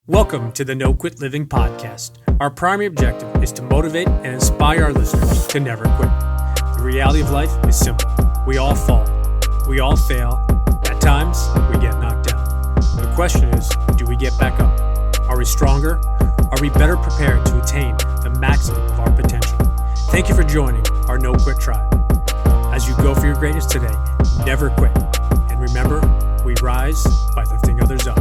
Welcome to the No Quit Living podcast. Our primary objective is to motivate and inspire our listeners to never quit. The reality of life is simple. We all fall. We all fail. At times, we get knocked down. The question is, do we get back up? Are we stronger? Are we better prepared to attain the maximum of our potential? Thank you for joining our No Quit tribe. As you go for your greatness today, never quit. And remember, we rise by lifting others up.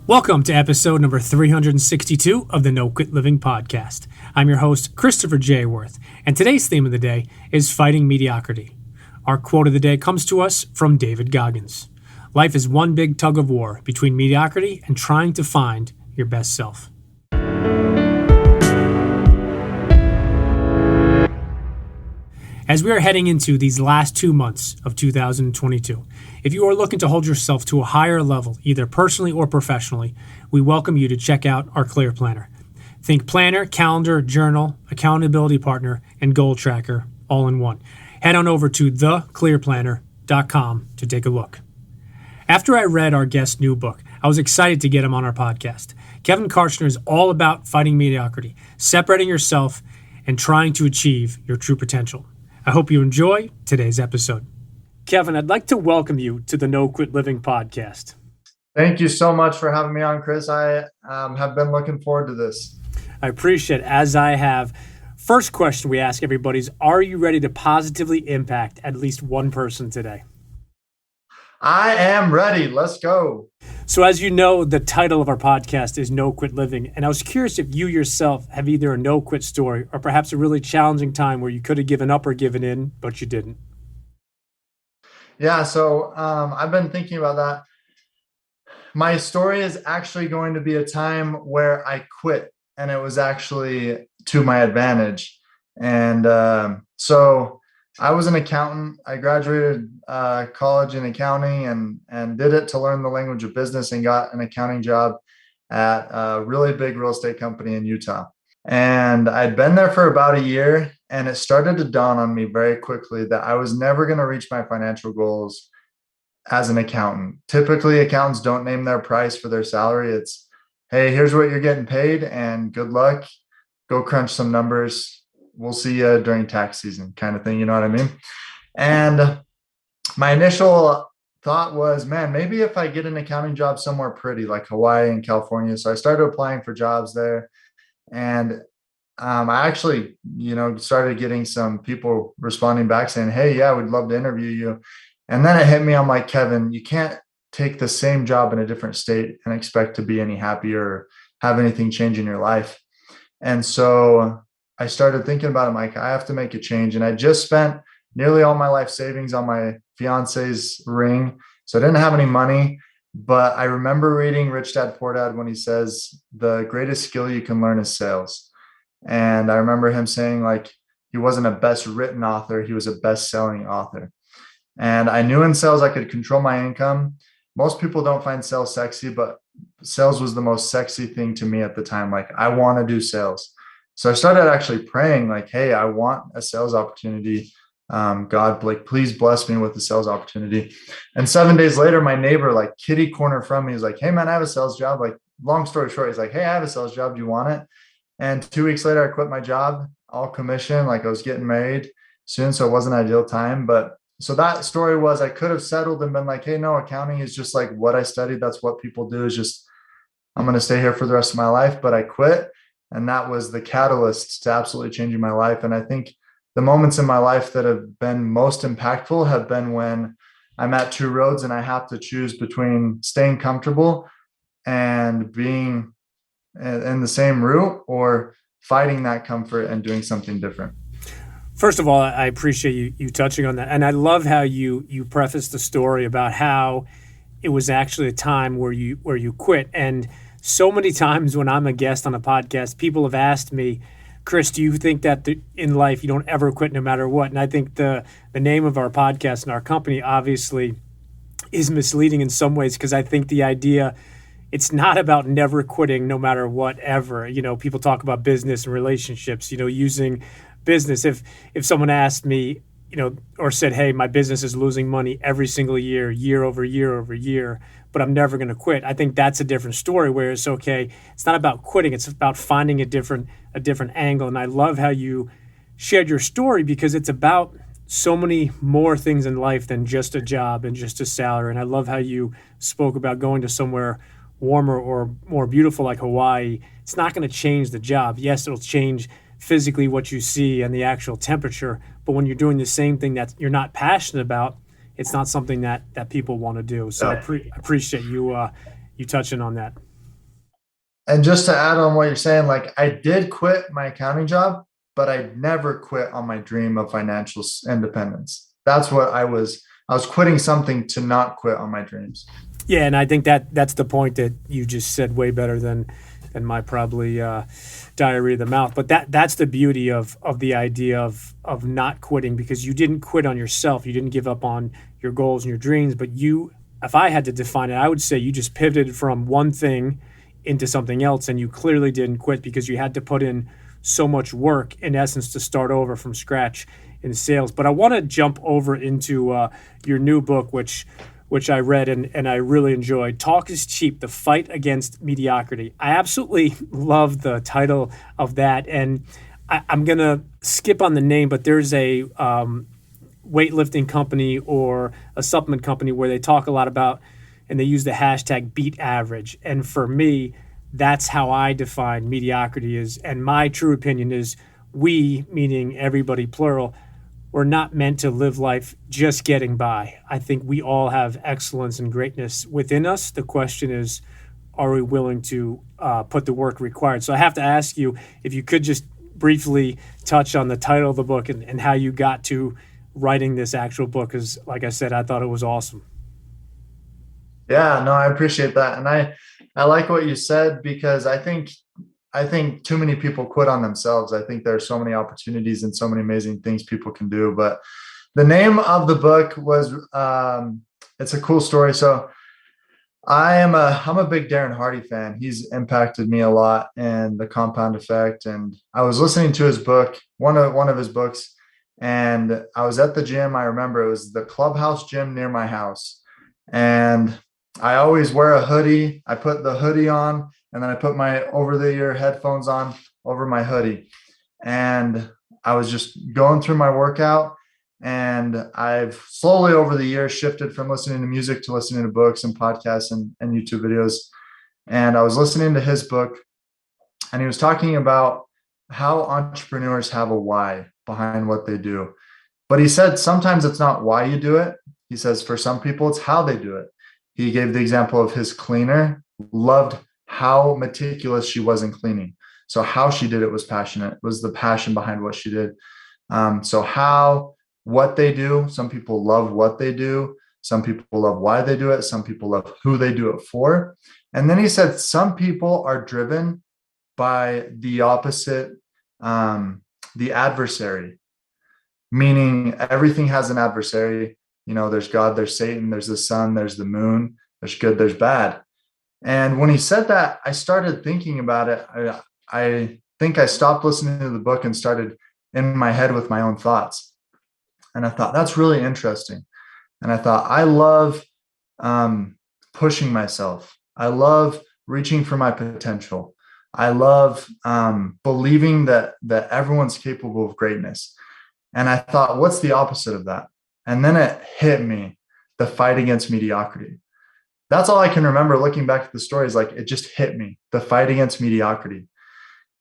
Welcome to episode number 362 of the No Quit Living podcast. I'm your host, Christopher J. Worth, and today's theme of the day is Fighting Mediocrity. Our quote of the day comes to us from David Goggins. Life is one big tug of war between mediocrity and trying to find your best self. As we are heading into these last 2 months of 2022, if you are looking to hold yourself to a higher level, either personally or professionally, we welcome you to check out our Clear Planner. Think planner, calendar, journal, accountability partner, and goal tracker all in one. Head on over to theclearplanner.com to take a look. After I read our guest's new book, I was excited to get him on our podcast. Kevin Kartchner is all about fighting mediocrity, separating yourself, and trying to achieve your true potential. I hope you enjoy today's episode. Kevin, I'd like to welcome you to the No Quit Living podcast. Thank you so much for having me on, Chris. I have been looking forward to this. I appreciate it, as I have. First question we ask everybody is, are you ready to positively impact at least one person today? I am ready. Let's go. So as you know, the title of our podcast is No Quit Living. And I was curious if you yourself have either a no quit story or perhaps a really challenging time where you could have given up or given in, but you didn't. Yeah, so I've been thinking about that. My story is actually going to be a time where I quit, and it was actually to my advantage. And so I was an accountant. I graduated college in accounting and did it to learn the language of business and got an accounting job at a really big real estate company in Utah. And I'd been there for about a year, and it started to dawn on me very quickly that I was never going to reach my financial goals as an accountant. Typically, accountants don't name their price for their salary. It's, hey, here's what you're getting paid and good luck. Go crunch some numbers. We'll see you during tax season kind of thing. You know what I mean? And my initial thought was, man, maybe if I get an accounting job somewhere pretty like Hawaii and California. So I started applying for jobs there. And I actually, started getting some people responding back saying, hey, yeah, we'd love to interview you. And then it hit me. I'm like, Kevin, you can't take the same job in a different state and expect to be any happier or have anything change in your life. And so I started thinking about it. I'm like, I have to make a change. And I just spent nearly all my life savings on my fiance's ring. So I didn't have any money. But I remember reading Rich Dad Poor Dad when he says the greatest skill you can learn is sales. And I remember him saying, like, he wasn't a best written author, he was a best selling author. And I knew in sales I could control my income. Most people don't find sales sexy, but sales was the most sexy thing to me at the time. Like, I want to do sales. So I started actually praying, like, hey, I want a sales opportunity. God, like, please bless me with the sales opportunity. And 7 days later, my neighbor, like kitty corner from me, is like, hey man, I have a sales job. Like, long story short, he's like, hey, I have a sales job. Do you want it? And 2 weeks later, I quit my job, all commission. Like, I was getting married soon, so it wasn't an ideal time. But so that story was, I could have settled and been like, hey, no, accounting is just like what I studied. That's what people do, is just, I'm going to stay here for the rest of my life. But I quit. And that was the catalyst to absolutely changing my life. And I think the moments in my life that have been most impactful have been when I'm at two roads and I have to choose between staying comfortable and being in the same route, or fighting that comfort and doing something different. First of all, I appreciate you touching on that. And I love how you prefaced the story about how it was actually a time where you quit. And so many times when I'm a guest on a podcast, people have asked me, Chris, do you think that in life you don't ever quit no matter what? And I think the name of our podcast and our company obviously is misleading in some ways, because I think the idea, it's not about never quitting no matter what ever. People talk about business and relationships, using business. If someone asked me, or said, hey, my business is losing money every single year, year over year over year, but I'm never going to quit. I think that's a different story where it's okay. It's not about quitting. It's about finding a different angle. And I love how you shared your story because it's about so many more things in life than just a job and just a salary. And I love how you spoke about going to somewhere warmer or more beautiful like Hawaii. It's not going to change the job. Yes, it'll change physically what you see and the actual temperature, but when you're doing the same thing that you're not passionate about, it's not something that people want to do. So I appreciate you touching on that. And just to add on what you're saying, like I did quit my accounting job, but I never quit on my dream of financial independence. That's what I was quitting something to not quit on my dreams. Yeah, and I think that's the point that you just said way better than my probably diarrhea of the mouth. But that's the beauty of the idea of not quitting, because you didn't quit on yourself. You didn't give up on your goals and your dreams. But you, if I had to define it, I would say you just pivoted from one thing into something else, and you clearly didn't quit because you had to put in so much work, in essence, to start over from scratch in sales. But I want to jump over into your new book, which I read and I really enjoyed. Talk is Cheap, The Fight Against Mediocrity. I absolutely love the title of that. And I'm going to skip on the name, but there's a weightlifting company or a supplement company where they talk a lot about, and they use the hashtag beat average. And for me, that's how I define mediocrity is. And my true opinion is we, meaning everybody plural, we're not meant to live life just getting by. I think we all have excellence and greatness within us. The question is, are we willing to put the work required? So I have to ask you if you could just briefly touch on the title of the book and how you got to writing this actual book, because like I said, I thought it was awesome. Yeah, no, I appreciate that. And I like what you said, because I think too many people quit on themselves. I think there are so many opportunities and so many amazing things people can do. But the name of the book was, it's a cool story. So I'm a big Darren Hardy fan. He's impacted me a lot in The Compound Effect. And I was listening to his book, one of his books, and I was at the gym. I remember it was the Clubhouse gym near my house. And I always wear a hoodie. I put the hoodie on, and then I put my over-the-ear headphones on over my hoodie. And I was just going through my workout, and I've slowly over the years shifted from listening to music to listening to books and podcasts and YouTube videos. And I was listening to his book, and he was talking about how entrepreneurs have a why behind what they do. But he said sometimes it's not why you do it. He says for some people, it's how they do it. He gave the example of his cleaner, loved how meticulous she was in cleaning. So how she did it was passionate, was the passion behind what she did. What they do, some people love what they do. Some people love why they do it. Some people love who they do it for. And then he said, some people are driven by the opposite, the adversary, meaning everything has an adversary. You know, there's God, there's Satan, there's the sun, there's the moon, there's good, there's bad. And when he said that, I started thinking about it. I think I stopped listening to the book and started in my head with my own thoughts. And I thought, that's really interesting. And I thought, I love pushing myself. I love reaching for my potential. I love believing that everyone's capable of greatness. And I thought, what's the opposite of that? And then it hit me, the fight against mediocrity. That's all I can remember looking back at the story, is like, it just hit me, the fight against mediocrity.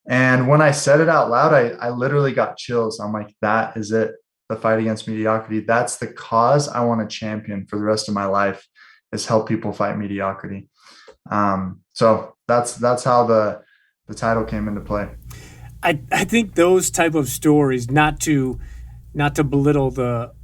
And when I said it out loud, I literally got chills. I'm like, that is it, the fight against mediocrity. That's the cause I want to champion for the rest of my life, is help people fight mediocrity. So that's how the title came into play. I think those type of stories, not to belittle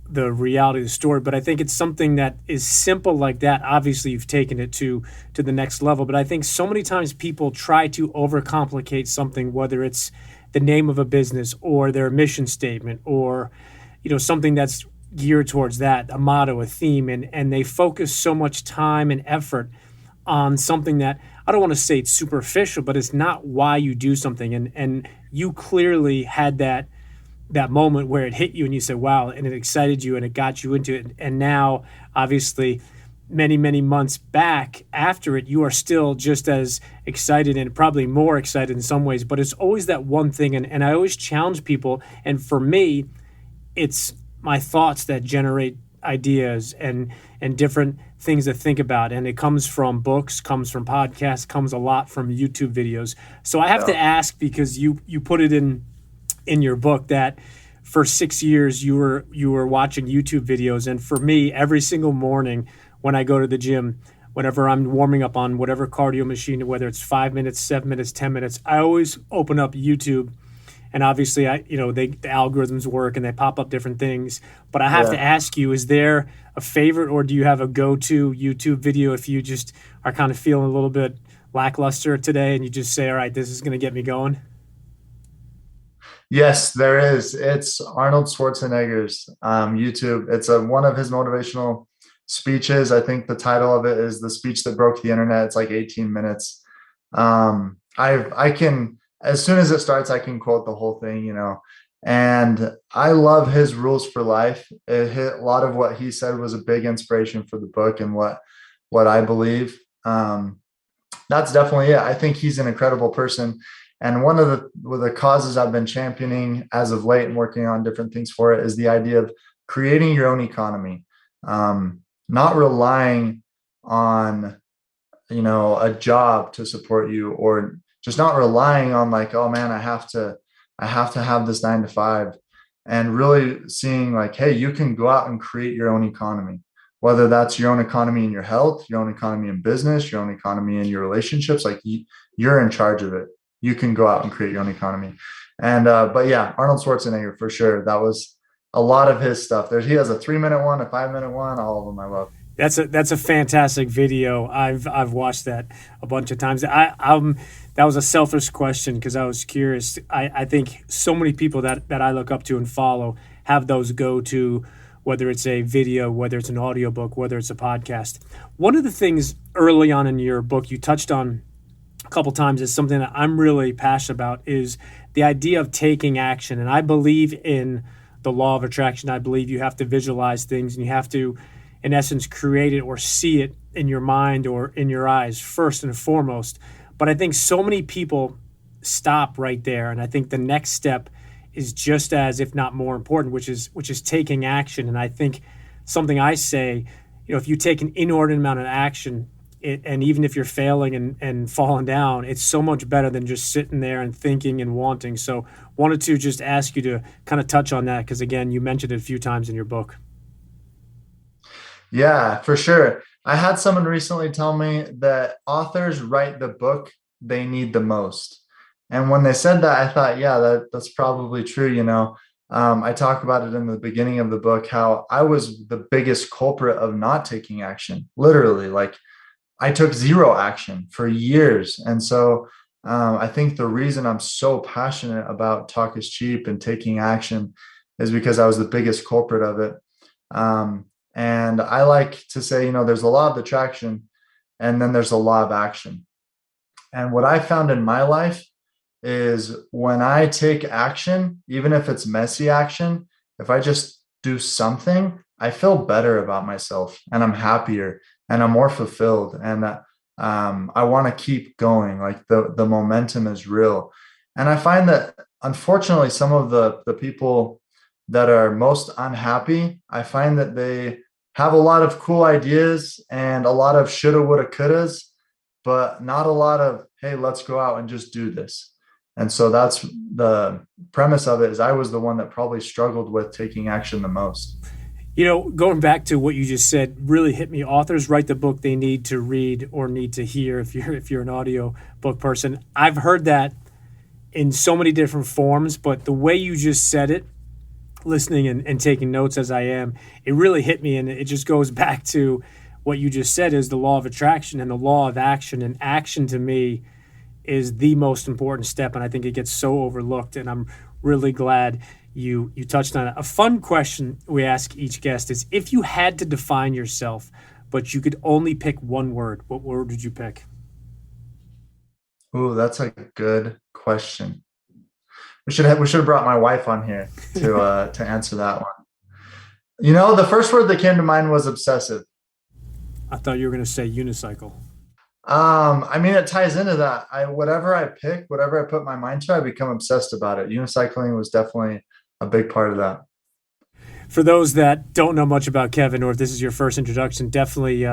the reality of the story, but I think it's something that is simple like that. Obviously, you've taken it to the next level, but I think so many times people try to overcomplicate something, whether it's the name of a business or their mission statement or, you know, something that's geared towards that, a motto, a theme, and they focus so much time and effort on something that, I don't want to say it's superficial, but it's not why you do something. And you clearly had that moment where it hit you and you said, wow, and it excited you and it got you into it. And now, obviously, many, many months back after it, you are still just as excited and probably more excited in some ways. But it's always that one thing. And I always challenge people. And for me, it's my thoughts that generate ideas and different things to think about. And it comes from books, comes from podcasts, comes a lot from YouTube videos. So I have to ask, because you put it in your book that for 6 years you were watching YouTube videos. And for me, every single morning when I go to the gym, whenever I'm warming up on whatever cardio machine, whether it's 5 minutes, 7 minutes, 10 minutes, I always open up YouTube. And obviously, the algorithms work and they pop up different things. But I have to ask you, is there a favorite, or do you have a go-to YouTube video if you just are kind of feeling a little bit lackluster today and you just say, all right, this is going to get me going? Yes, there is. It's Arnold Schwarzenegger's YouTube. It's one of his motivational speeches. I think the title of it is "The Speech That Broke the Internet." It's like 18 minutes. I can, as soon as it starts, I can quote the whole thing, and I love his rules for life. A lot of what he said was a big inspiration for the book and what I believe. That's definitely it. I think he's an incredible person. And one of the causes I've been championing as of late and working on different things for it is the idea of creating your own economy, not relying on, a job to support you, or just not relying on like, oh man, I have to have this 9 to 5, and really seeing like, hey, you can go out and create your own economy, whether that's your own economy in your health, your own economy in business, your own economy in your relationships. Like you're in charge of it. You can go out and create your own economy. And, but yeah, Arnold Schwarzenegger for sure. That was a lot of his stuff. He has a 3-minute one, a 5-minute one, all of them I love. That's a fantastic video. I've watched that a bunch of times. That was a selfish question because I was curious. I think so many people that I look up to and follow have those go-to, whether it's a video, whether it's an audiobook, whether it's a podcast. One of the things early on in your book you touched on a couple times is something that I'm really passionate about, is the idea of taking action. And I believe in the law of attraction. I believe you have to visualize things and you have to, in essence, create it or see it in your mind or in your eyes first and foremost. But I think so many people stop right there. And I think the next step is just as, if not more important, which is taking action. And I think something I say, if you take an inordinate amount of action, and even if you're failing and falling down, it's so much better than just sitting there and thinking and wanting. So wanted to just ask you to kind of touch on that, because again, you mentioned it a few times in your book. Yeah, for sure. I had someone recently tell me that authors write the book they need the most. And when they said that, I thought, yeah, that's probably true. I talk about it in the beginning of the book, how I was the biggest culprit of not taking action. Literally, like I took zero action for years. And so I think the reason I'm so passionate about Talk is Cheap and taking action is because I was the biggest culprit of it. And I like to say, there's a law of attraction and then there's a law of action. And what I found in my life is when I take action, even if it's messy action, if I just do something, I feel better about myself and I'm happier and I'm more fulfilled. And I want to keep going. Like the momentum is real. And I find that unfortunately, some of the people that are most unhappy, I find that they have a lot of cool ideas and a lot of shoulda, woulda, couldas, but not a lot of, hey, let's go out and just do this. And so that's the premise of it, is I was the one that probably struggled with taking action the most. Going back to what you just said really hit me. Authors write the book they need to read or need to hear if you're an audio book person. I've heard that in so many different forms, but the way you just said it, listening and taking notes as I am, it really hit me. And it just goes back to what you just said, is the law of attraction and the law of action. And action to me is the most important step. And I think it gets so overlooked. And I'm really glad you touched on it. A fun question we ask each guest is, if you had to define yourself, but you could only pick one word, what word would you pick? Ooh, that's a good question. We should have brought my wife on here to answer that one. The first word that came to mind was obsessive. I thought you were going to say unicycle. I mean, it ties into that. Whatever I pick, whatever I put my mind to, I become obsessed about it. Unicycling was definitely a big part of that. For those that don't know much about Kevin, or if this is your first introduction, definitely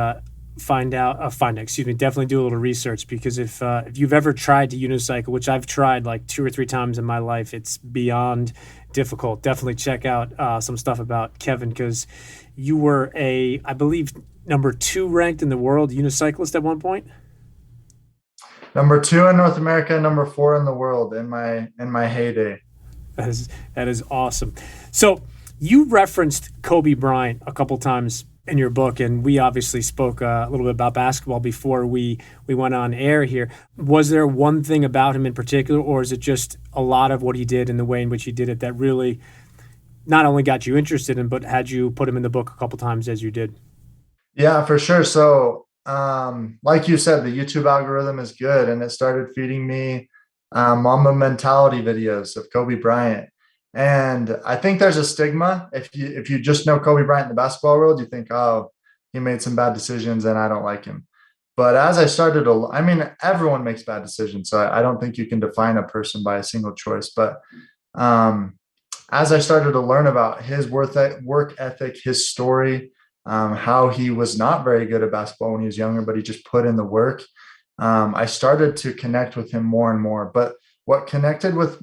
excuse me, definitely do a little research, because if you've ever tried to unicycle, which I've tried like 2 or 3 times in my life, it's beyond difficult. Definitely check out some stuff about Kevin, because you were I believe, number 2 ranked in the world unicyclist at one point. Number 2 in North America, number 4 in the world in my heyday. That is awesome. So you referenced Kobe Bryant a couple times in your book, and we obviously spoke a little bit about basketball before we went on air here. Was there one thing about him in particular, or is it just a lot of what he did and the way in which he did it that really not only got you interested in, but had you put him in the book a couple times as you did? Yeah, for sure. So, like you said, the YouTube algorithm is good, and it started feeding me Mamba mentality videos of Kobe Bryant. And I think there's a stigma if you just know Kobe Bryant in the basketball world, you think, oh, he made some bad decisions, and I don't like him. But as I started to, I mean, everyone makes bad decisions, so I don't think you can define a person by a single choice. But um, as I started to learn about his work ethic, his story, how he was not very good at basketball when he was younger, but he just put in the work. I started to connect with him more and more. But what connected with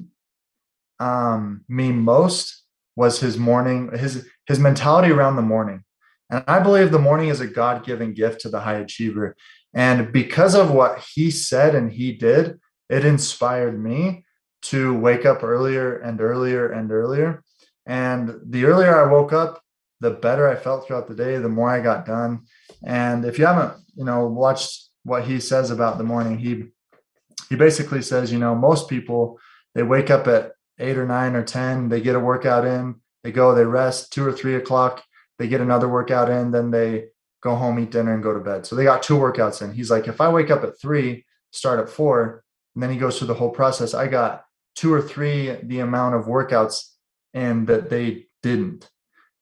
me most was his mentality around the morning. And I believe the morning is a God-given gift to the high achiever. And because of what he said and he did, it inspired me to wake up earlier and earlier and earlier. And the earlier I woke up, the better I felt throughout the day, the more I got done. And if you haven't, watched what he says about the morning, he basically says, most people, they wake up at 8 or 9 or 10, they get a workout in, they go, they rest 2 or 3 o'clock, they get another workout in, then they go home, eat dinner, and go to bed. So they got 2 workouts in. He's like, if I wake up at 3, start at 4, and then he goes through the whole process, I got 2 or 3 the amount of workouts in that they didn't.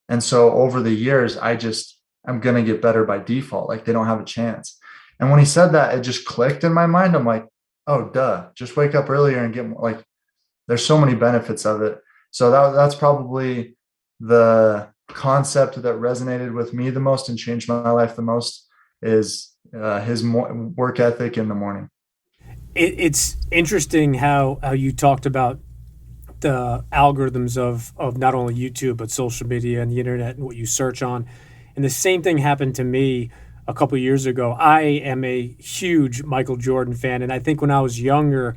And so over the years, I'm going to get better by default. Like, they don't have a chance. And when he said that, it just clicked in my mind. I'm like, oh, duh, just wake up earlier and get more. Like, there's so many benefits of it. So that's probably the concept that resonated with me the most and changed my life the most, is his work ethic in the morning. It's interesting how you talked about the algorithms of not only YouTube but social media and the internet and what you search on. And the same thing happened to me a couple of years ago. I am a huge Michael Jordan fan, and I think when I was younger,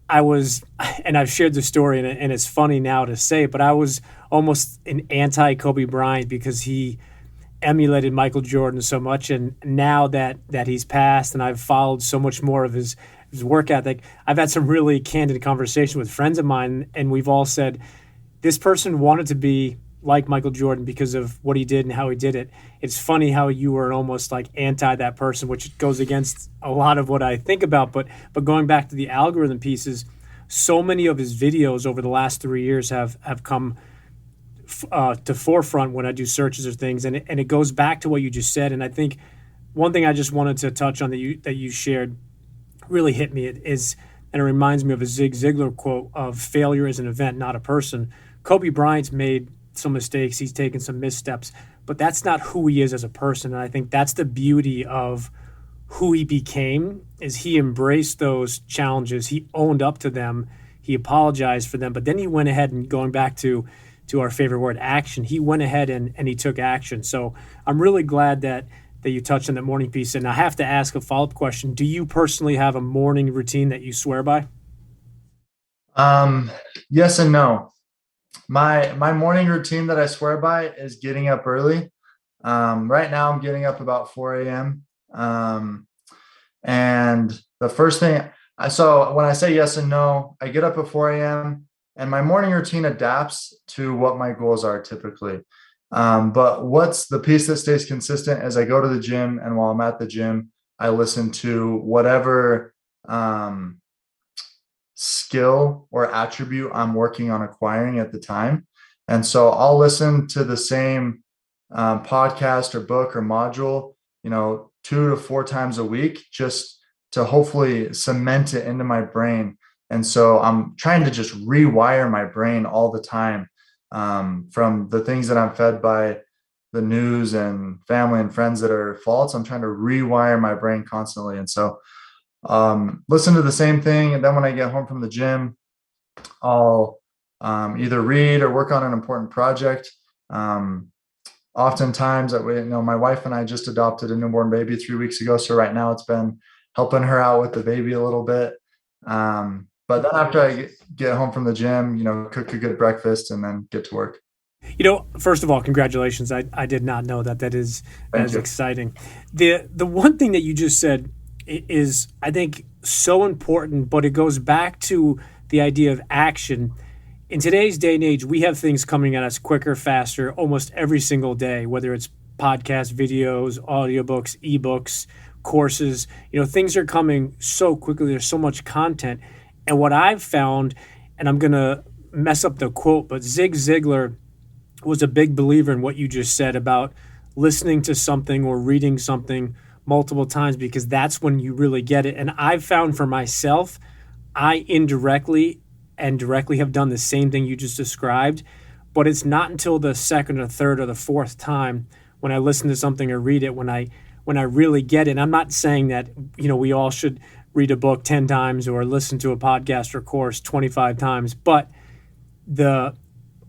I was, and I've shared the story, and it's funny now to say, but I was almost an anti Kobe Bryant because he emulated Michael Jordan so much. And now that he's passed, and I've followed so much more of his work ethic, I've had some really candid conversation with friends of mine, and we've all said this person wanted to be like Michael Jordan because of what he did and how he did it. It's funny how you were almost like anti that person, which goes against a lot of what I think about. But going back to the algorithm pieces, so many of his videos over the last 3 years have come to forefront when I do searches or things, and it goes back to what you just said. And I think one thing I just wanted to touch on that you shared really hit me is, and it reminds me of a Zig Ziglar quote of failure is an event, not a person. Kobe Bryant's made some mistakes, he's taken some missteps, but that's not who he is as a person. And I think that's the beauty of who he became, is he embraced those challenges, he owned up to them, he apologized for them, but then he went ahead and, going back to our favorite word, action, he went ahead and he took action. So I'm really glad that you touched on that morning piece. And I have to ask a follow-up question. Do you personally have a morning routine that you swear by? Yes and no. My morning routine that I swear by is getting up early. Right now I'm getting up about 4 a.m. And the first thing so when I say yes and no, I get up at 4 a.m. and my morning routine adapts to what my goals are typically. But what's the piece that stays consistent is I go to the gym, and while I'm at the gym, I listen to whatever skill or attribute I'm working on acquiring at the time. And so I'll listen to the same podcast or book or module, 2 to 4 times a week, just to hopefully cement it into my brain. And so I'm trying to just rewire my brain all the time, from the things that I'm fed by the news and family and friends that are false. I'm trying to rewire my brain constantly. And so listen to the same thing. And then when I get home from the gym, I'll either read or work on an important project. Oftentimes, my wife and I just adopted a newborn baby 3 weeks ago. So right now it's been helping her out with the baby a little bit. But then after I get home from the gym, cook a good breakfast and then get to work. First of all, congratulations. I did not know that. That is Thank you. exciting. The one thing that you just said is, I think, so important, but it goes back to the idea of action. In today's day and age, we have things coming at us quicker, faster, almost every single day, whether it's podcasts, videos, audiobooks, ebooks, courses. Things are coming so quickly. There's so much content. And what I've found, and I'm going to mess up the quote, but Zig Ziglar was a big believer in what you just said about listening to something or reading something multiple times, because that's when you really get it. And I've found for myself, I indirectly and directly have done the same thing you just described, but it's not until the second or third or the fourth time when I listen to something or read it when I really get it. And I'm not saying that we all should read a book 10 times or listen to a podcast or course 25 times, but the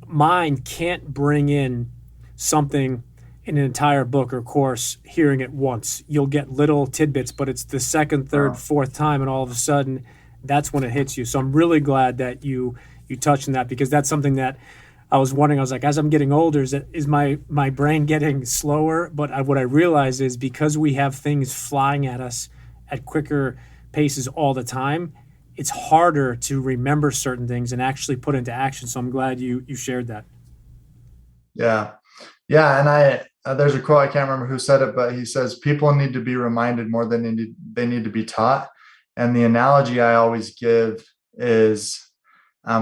mind can't bring in something in an entire book or course hearing it once. You'll get little tidbits, but it's the second, third, fourth time, and all of a sudden that's when it hits you. So I'm really glad that you touched on that, because that's something that I was wondering. I was like, as I'm getting older, is my brain getting slower? But what I realize is, because we have things flying at us at quicker paces all the time, it's harder to remember certain things and actually put into action. So I'm glad you shared that. Yeah. And there's a quote, I can't remember who said it, but he says, people need to be reminded more than they need to be taught. And the analogy I always give is,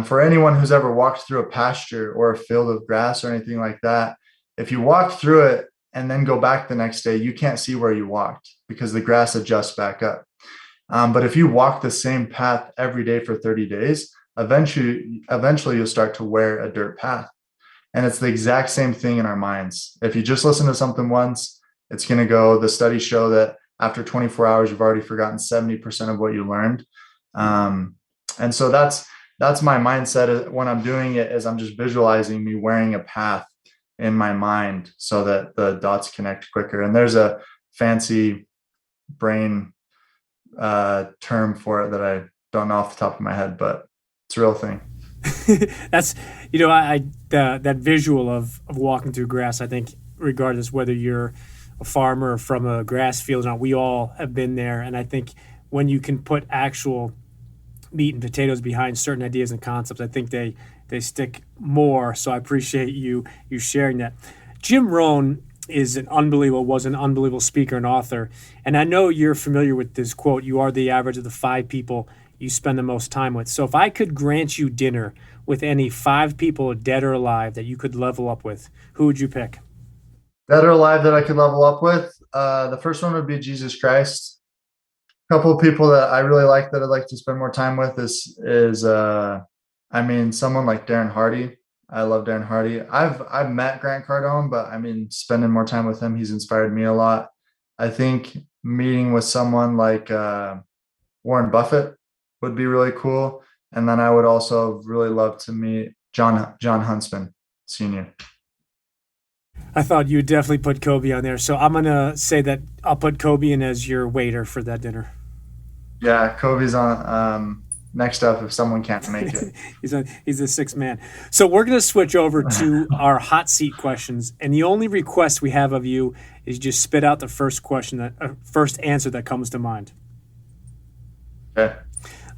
for anyone who's ever walked through a pasture or a field of grass or anything like that, if you walk through it and then go back the next day, you can't see where you walked because the grass adjusts back up. But if you walk the same path every day for 30 days, eventually you'll start to wear a dirt path. And it's the exact same thing in our minds. If you just listen to something once, it's going to go. The studies show that after 24 hours, you've already forgotten 70% of what you learned. And so that's my mindset when I'm doing it, is I'm just visualizing me wearing a path in my mind so that the dots connect quicker. And there's a fancy brain term for it that I don't know off the top of my head, but it's a real thing. That's, that visual of walking through grass, I think, regardless whether you're a farmer or from a grass field or not, we all have been there. And I think when you can put actual meat and potatoes behind certain ideas and concepts, I think they stick more. So I appreciate you sharing that. Jim Rohn was an unbelievable speaker and author. And I know you're familiar with this quote, you are the average of the 5 people you spend the most time with. So if I could grant you dinner with any 5 people, dead or alive, that you could level up with, who would you pick? Dead or alive that I could level up with? The first one would be Jesus Christ. A couple of people that I really like that I'd like to spend more time with is someone like Darren Hardy. I love Darren Hardy. I've met Grant Cardone, but spending more time with him, he's inspired me a lot. I think meeting with someone like Warren Buffett would be really cool. And then I would also really love to meet John Huntsman Sr. I thought you would definitely put Kobe on there. So I'm going to say that I'll put Kobe in as your waiter for that dinner. Yeah, Kobe's on next up if someone can't make it. He's the 6th man. So we're going to switch over to our hot seat questions. And the only request we have of you is just spit out the first answer that comes to mind. Okay.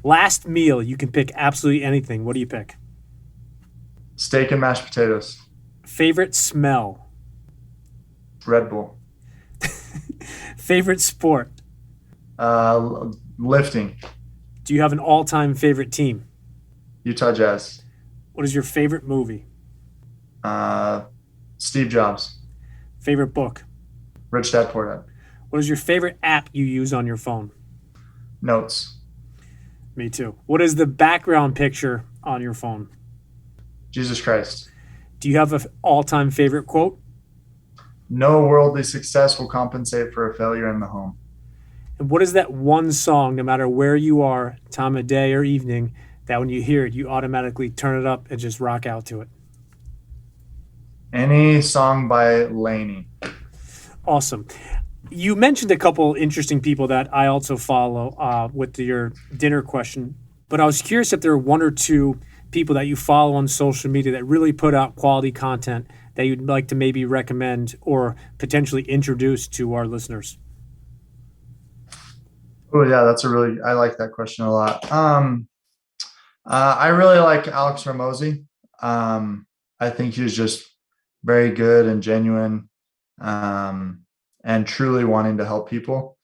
Last meal, you can pick absolutely anything. What do you pick? Steak and mashed potatoes. Favorite smell? Red Bull. Favorite sport? Lifting. Do you have an all-time favorite team? Utah Jazz. What is your favorite movie? Steve Jobs. Favorite book? Rich Dad Poor Dad. What is your favorite app you use on your phone? Notes. Me too. What is the background picture on your phone? Jesus Christ. Do you have an all-time favorite quote? No worldly success will compensate for a failure in the home. And what is that one song, no matter where you are, time of day or evening, that when you hear it, you automatically turn it up and just rock out to it? Any song by Laney. Awesome. You mentioned a couple interesting people that I also follow with your dinner question, but I was curious if there are one or two people that you follow on social media that really put out quality content that you'd like to maybe recommend or potentially introduce to our listeners. Oh yeah, I like that question a lot. I really like Alex Ramosi. I think he's just very good and genuine, and truly wanting to help people,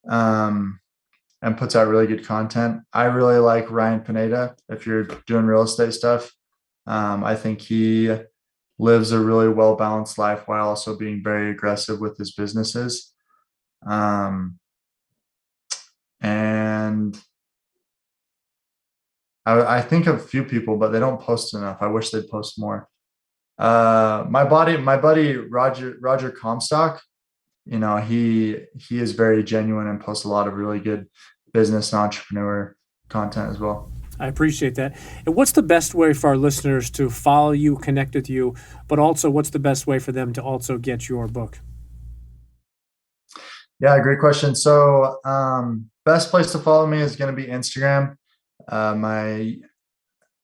and puts out really good content. I really like Ryan Pineda. If you're doing real estate stuff, I think he lives a really well-balanced life while also being very aggressive with his businesses. And I think of a few people, but they don't post enough. I wish they'd post more. My buddy Roger Comstock, he is very genuine and posts a lot of really good business and entrepreneur content as well. I appreciate that. And what's the best way for our listeners to follow you, connect with you, but also what's the best way for them to also get your book? Yeah, great question. So best place to follow me is going to be Instagram. My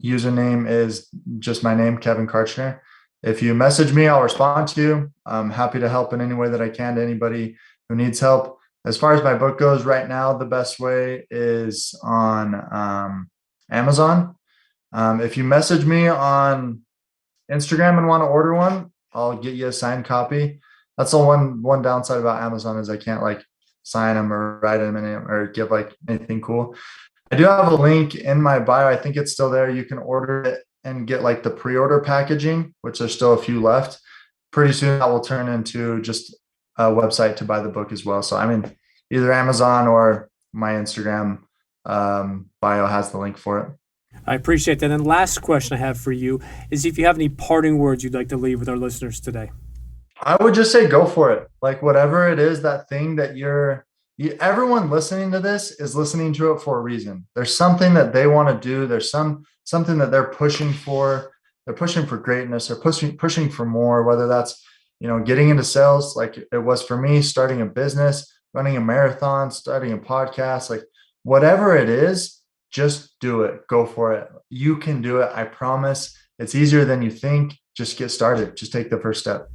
username is just my name, Kevin Kartchner. If you message me, I'll respond to you. I'm happy to help in any way that I can to anybody who needs help. As far as my book goes right now, the best way is on Amazon. If you message me on Instagram and want to order one, I'll get you a signed copy. That's the one downside about Amazon is I can't like sign them or write them in it or give like anything cool. I do have a link in my bio. I think it's still there. You can order it and get like the pre-order packaging, which there's still a few left. Pretty soon that will turn into just a website to buy the book as well. So I mean, either Amazon or my Instagram bio has the link for it. I appreciate that. And last question I have for you is if you have any parting words you'd like to leave with our listeners today. I would just say go for it. Like whatever it is, that thing that everyone listening to this is listening to it for a reason. There's something that they want to do. There's something that they're pushing for. They're pushing for greatness. They're pushing for more, whether that's, getting into sales, like it was for me, starting a business, running a marathon, starting a podcast, like whatever it is, just do it. Go for it. You can do it. I promise. It's easier than you think. Just get started. Just take the first step.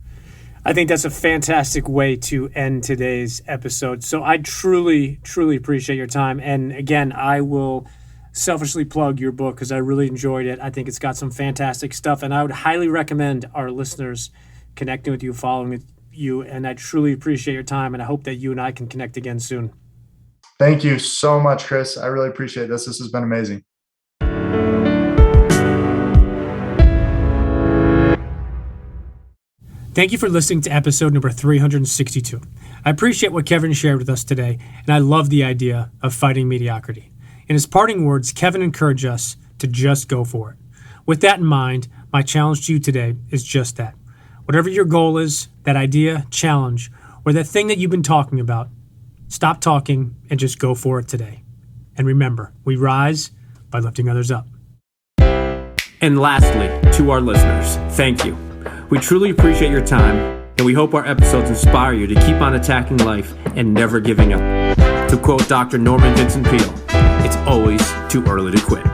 I think that's a fantastic way to end today's episode. So I truly, truly appreciate your time. And again, I will selfishly plug your book because I really enjoyed it. I think it's got some fantastic stuff. And I would highly recommend our listeners connecting with you, following with you. And I truly appreciate your time. And I hope that you and I can connect again soon. Thank you so much, Chris. I really appreciate this. This has been amazing. Thank you for listening to episode number 362. I appreciate what Kevin shared with us today, and I love the idea of fighting mediocrity. In his parting words, Kevin encouraged us to just go for it. With that in mind, my challenge to you today is just that. Whatever your goal is, that idea, challenge, or that thing that you've been talking about, stop talking and just go for it today. And remember, we rise by lifting others up. And lastly, to our listeners, thank you. We truly appreciate your time, and we hope our episodes inspire you to keep on attacking life and never giving up. To quote Dr. Norman Vincent Peale, it's always too early to quit.